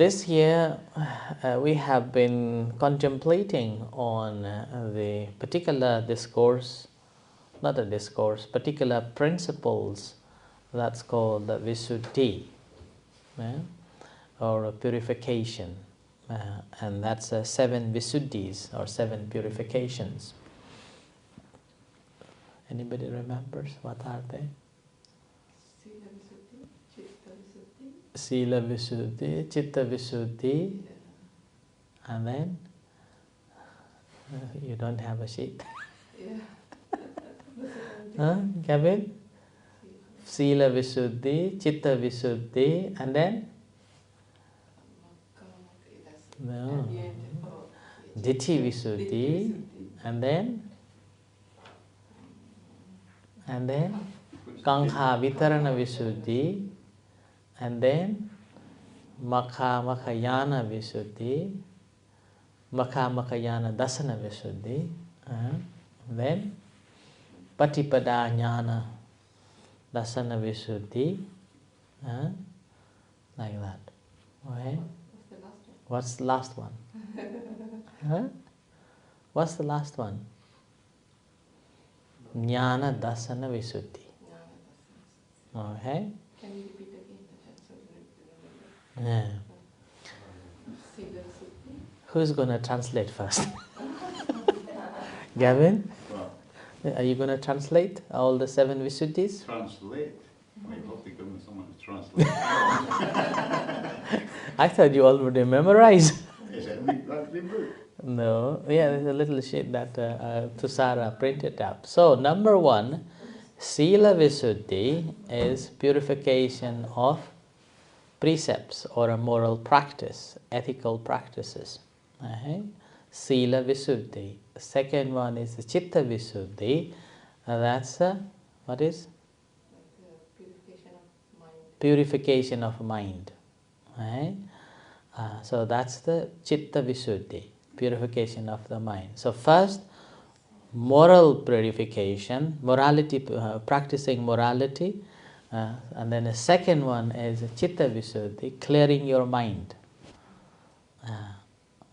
this year we have been contemplating on the particular discourse, not a discourse, particular principles that's called the Visuddhi, or purification. And that's 7 Visuddhis or 7 purifications. Anybody remembers what are they? Sila Visuddhi, Chitta Visuddhi, and then you don't have a sheet. Kevin? Sila Visuddhi, Chitta Visuddhi, and then? No. Ditthi Visuddhi, and then? Kankha Vitarana Visuddhi, and then Makha Makayana Visuddhi, Makha Makayana Dasana Visuddhi, then Patipada Jnana Dasana Visuddhi, like that. Okay? What's the last one? What's the last one? Jnana Dasana Visuddhi. Okay? Can you repeat again? Yeah. Who's going to translate first? Gavin? Well, are you going to translate all the 7 Visuddhis? Translate? I mean, hope to goodness someone to translate. I thought you already memorized. Is that the book? No, yeah, there's a little sheet that Tusara printed up. So, number 1, Sila Visuddhi is purification of precepts or a moral practice, ethical practices. Sila Visuddhi. The second one is the Chitta Visuddhi. That's what is? Purification of mind. So that's the Chitta Visuddhi, purification of the mind. So first, moral purification, morality, practicing morality, and then the second one is Chitta Visuddhi, clearing your mind.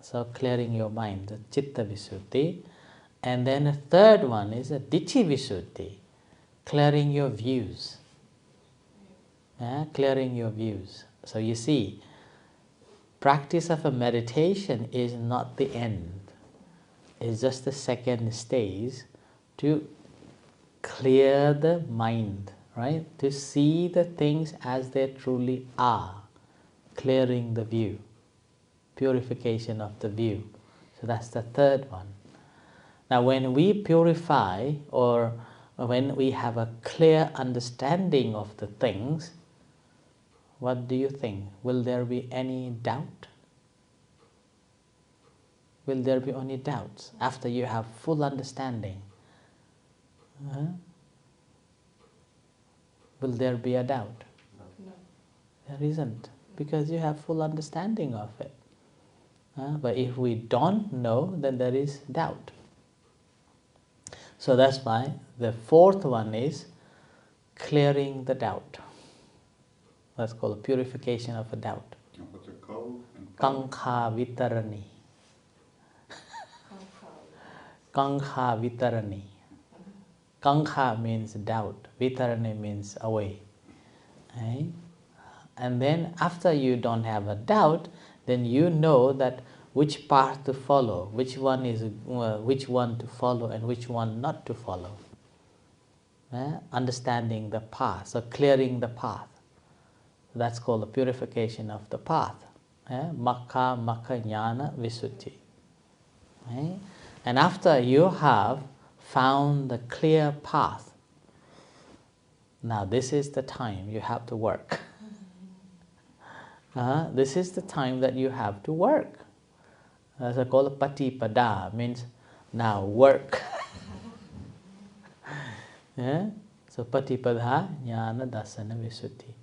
So clearing your mind, the Chitta Visuddhi. And then the third one is a Ditthi Visuddhi, clearing your views. Clearing your views. So you see, practice of a meditation is not the end. It's just the second stage to clear the mind, right? To see the things as they truly are. Clearing the view. Purification of the view. So that's the third one. Now when we purify or when we have a clear understanding of the things, what do you think? Will there be any doubt? Will there be any doubts after you have full understanding? Will there be a doubt? No. There isn't, because you have full understanding of it. But if we don't know, then there is doubt. So that's why the fourth one is clearing the doubt. That's called purification of a doubt. And what's it called? Kankha Vitarani. Kankha Vitarani. Kankha means doubt. Vitarani means away. Right? And then after you don't have a doubt, then you know that which path to follow, which one to follow and which one not to follow. Understanding the path, so clearing the path. That's called the purification of the path. Makha Jnana Visuddhi. And after you have found the clear path, now this is the time you have to work. This is the time that you have to work. That's called patipada, means now work. So patipada jnana dasana visuddhi.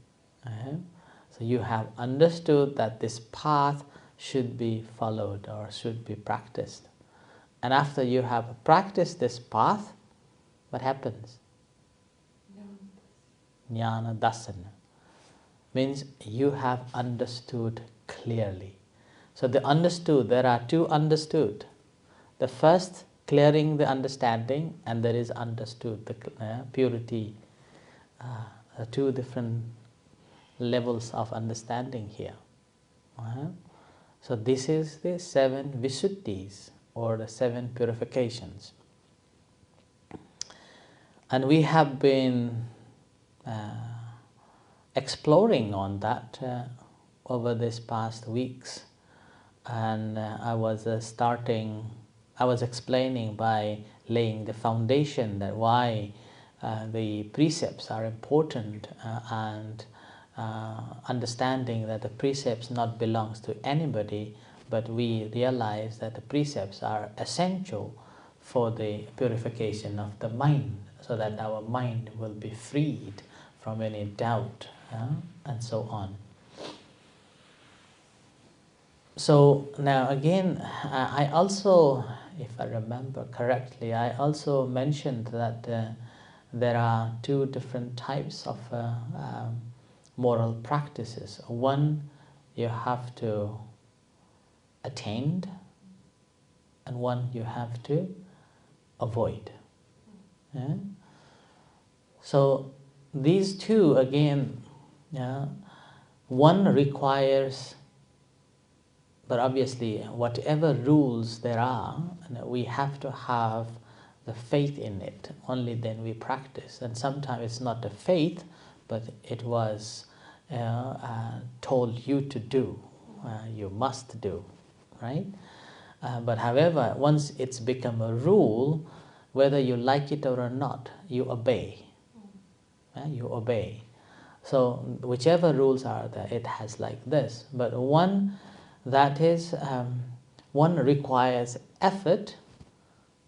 So you have understood that this path should be followed or should be practiced. And after you have practiced this path, what happens? Jnana dasana. Means you have understood clearly. So the understood, there are two understood. The first, clearing the understanding, and there is understood, the purity. Two different levels of understanding here. So this is the 7 Visuddhis, or the 7 purifications. And we have been exploring on that over these past weeks. And I was explaining by laying the foundation that why the precepts are important, and understanding that the precepts not belongs to anybody, but we realize that the precepts are essential for the purification of the mind, so that our mind will be freed from any doubt, and so on. So now again, I also, if I remember correctly, I also mentioned that there are 2 different types of moral practices. One you have to attain, and one you have to avoid. Yeah? So these 2 again, one requires, but obviously whatever rules there are, we have to have the faith in it. Only then we practice. And sometimes it's not the faith, but it was told you to do, you must do, right? But however, once it's become a rule, whether you like it or not, you obey. You obey. So whichever rules are there, it has like this. But one that is, one requires effort,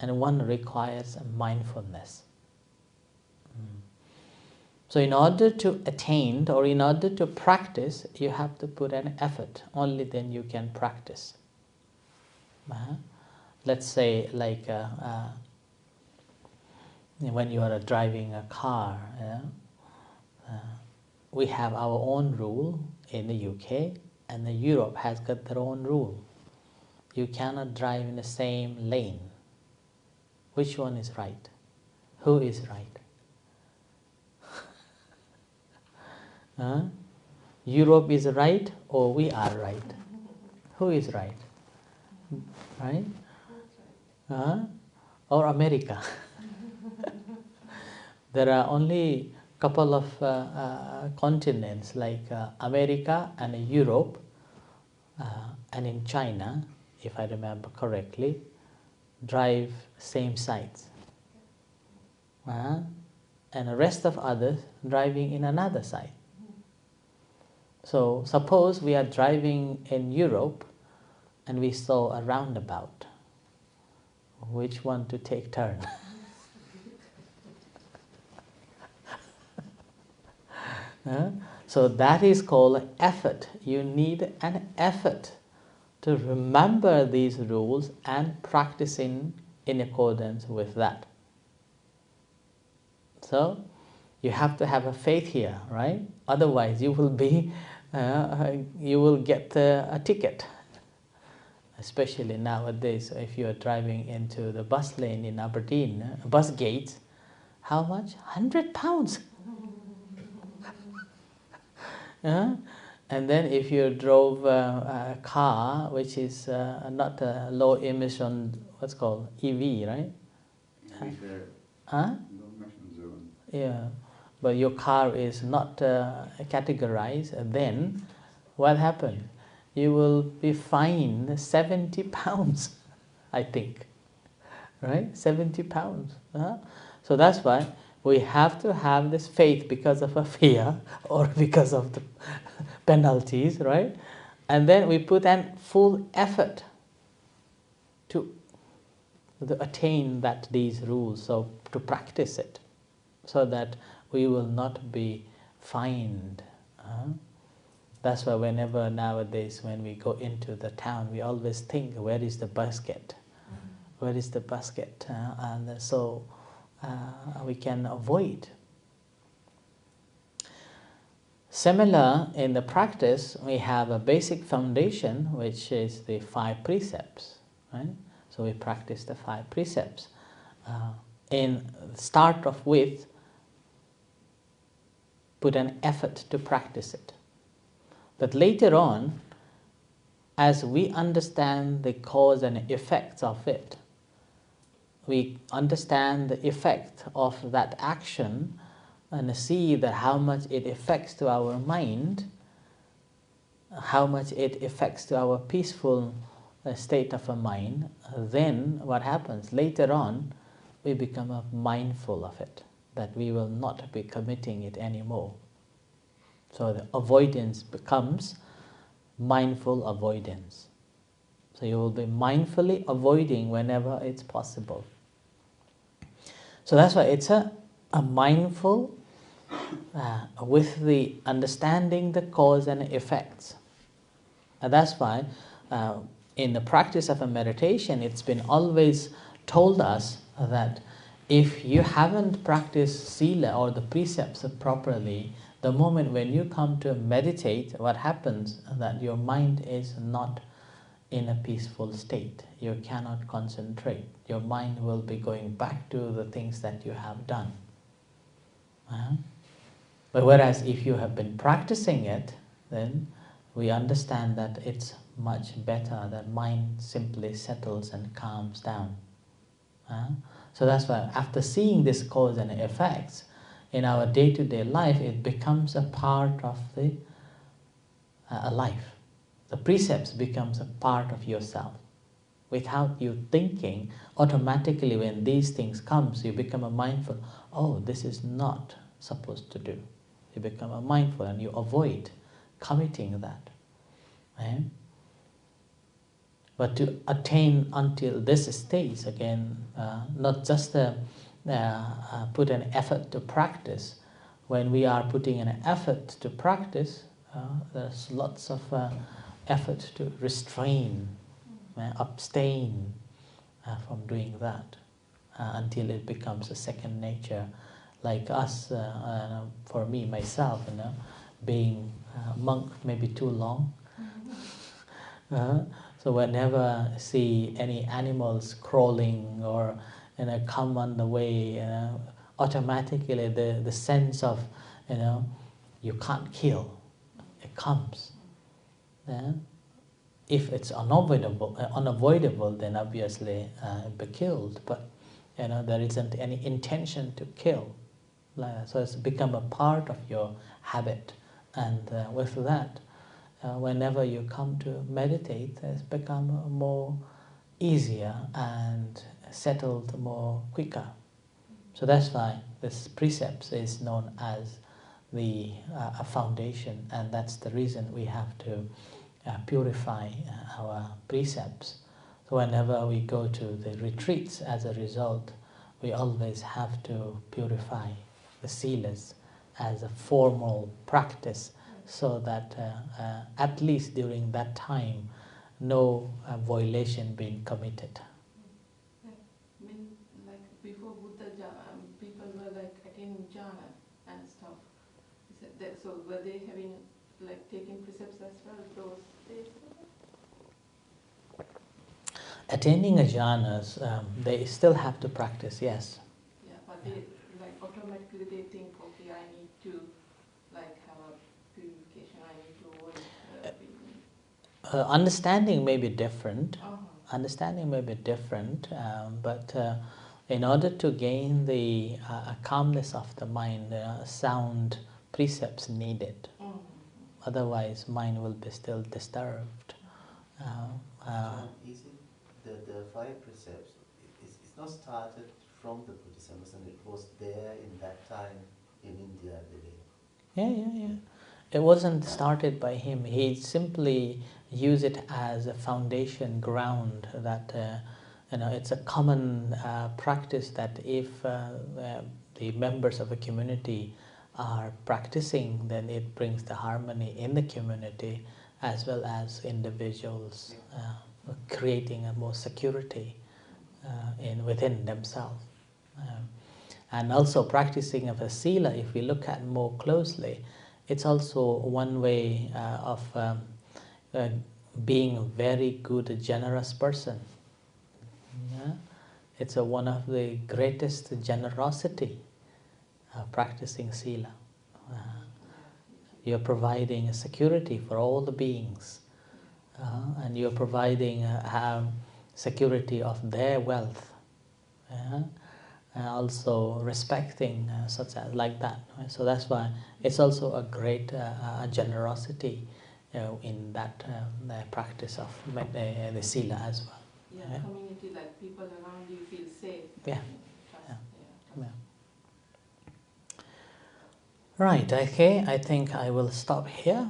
and one requires mindfulness. So in order to attain, or in order to practice, you have to put an effort. Only then you can practice. Let's say like when you are driving a car, we have our own rule in the UK, and Europe has got their own rule. You cannot drive in the same lane. Which one is right? Who is right? Europe is right, or we are right? Who is right? Right? Or America? There are only couple of continents like America and Europe, and in China, if I remember correctly, drive same sides. And the rest of others driving in another side. So suppose we are driving in Europe and we saw a roundabout. Which one to take turn? So that is called effort. You need an effort to remember these rules and practicing in accordance with that. So you have to have a faith here, right? Otherwise you will be, you will get a ticket. Especially nowadays, if you are driving into the bus lane in Aberdeen, bus gates, how much? £100. And then if you drove a car which is not a low emission, what's called EV, right? No emission zone. Yeah, but your car is not categorized, then what happened? You will be fined £70, I think, right? £70. So that's why we have to have this faith because of a fear or because of the penalties, right? And then we put in full effort to attain these rules, so to practice it, so that we will not be fined. That's why whenever nowadays when we go into the town, we always think, where is the basket? Where is the basket? And so we can avoid. Similar in the practice, we have a basic foundation, which is the 5 precepts, right? So we practice the 5 precepts. In start off with, put an effort to practice it. But later on, as we understand the cause and effects of it, we understand the effect of that action and see that how much it affects to our mind, how much it affects to our peaceful state of a mind, then what happens? Later on, we become mindful of it, that we will not be committing it anymore. So the avoidance becomes mindful avoidance. So you will be mindfully avoiding whenever it's possible. So that's why it's a mindful with the understanding the cause and effects. And that's why in the practice of a meditation, it's been always told us that if you haven't practiced Sila or the precepts properly, the moment when you come to meditate, what happens is that your mind is not in a peaceful state. You cannot concentrate. Your mind will be going back to the things that you have done. But whereas if you have been practicing it, then we understand that it's much better, that mind simply settles and calms down. So that's why after seeing this cause and effects, in our day-to-day life, it becomes a part of the life. The precepts becomes a part of yourself. Without you thinking, automatically when these things comes, you become a mindful, oh, this is not supposed to do. You become a mindful and you avoid committing that. Right? But to attain until this stage, again, not just put an effort to practice. When we are putting an effort to practice, there's lots of effort to restrain, abstain from doing that until it becomes a second nature. Like us, for me, myself, being a monk maybe too long. So whenever I see any animals crawling or come on the way, automatically the sense of you can't kill, it comes. If it's unavoidable, then obviously be killed. But there isn't any intention to kill. So it's become a part of your habit, and with that, whenever you come to meditate, it's become more easier and settled more quicker. So that's why this precepts is known as the a foundation, and that's the reason we have to purify our precepts. So whenever we go to the retreats, as a result, we always have to purify the silas as a formal practice, so that at least during that time, no violation being committed. I mean, like before Buddha, people were like attaining jhana and stuff. So were they having like taking precepts as well those days? Attaining a jhanas, they still have to practice, yes. Yeah, but they like automatically they think, okay, I need to like have a purification, I need to avoid Understanding may be different. Uh-huh. Understanding may be different, but in order to gain the calmness of the mind, sound precepts needed. Mm-hmm. Otherwise, mind will be still disturbed. Is it the 5 precepts? It's not started from the Buddhism, and it was there in that time in India, I believe. Yeah. It wasn't started by him. He simply used it as a foundation ground that it's a common practice that if the members of a community are practicing, then it brings the harmony in the community as well as individuals, creating a more security within themselves. And also practicing of a sila, if we look at more closely, it's also one way of uh, being a very good, generous person. Yeah? It's one of the greatest generosity practicing Sila. You're providing a security for all the beings, and you're providing security of their wealth, and also respecting such as like that. Right? So that's why it's also a great generosity in that the practice of the Sila as well. Yeah, Yeah. community, like people around you feel safe. Yeah. Trust, Yeah. trust. Yeah. Right, okay, I think I will stop here.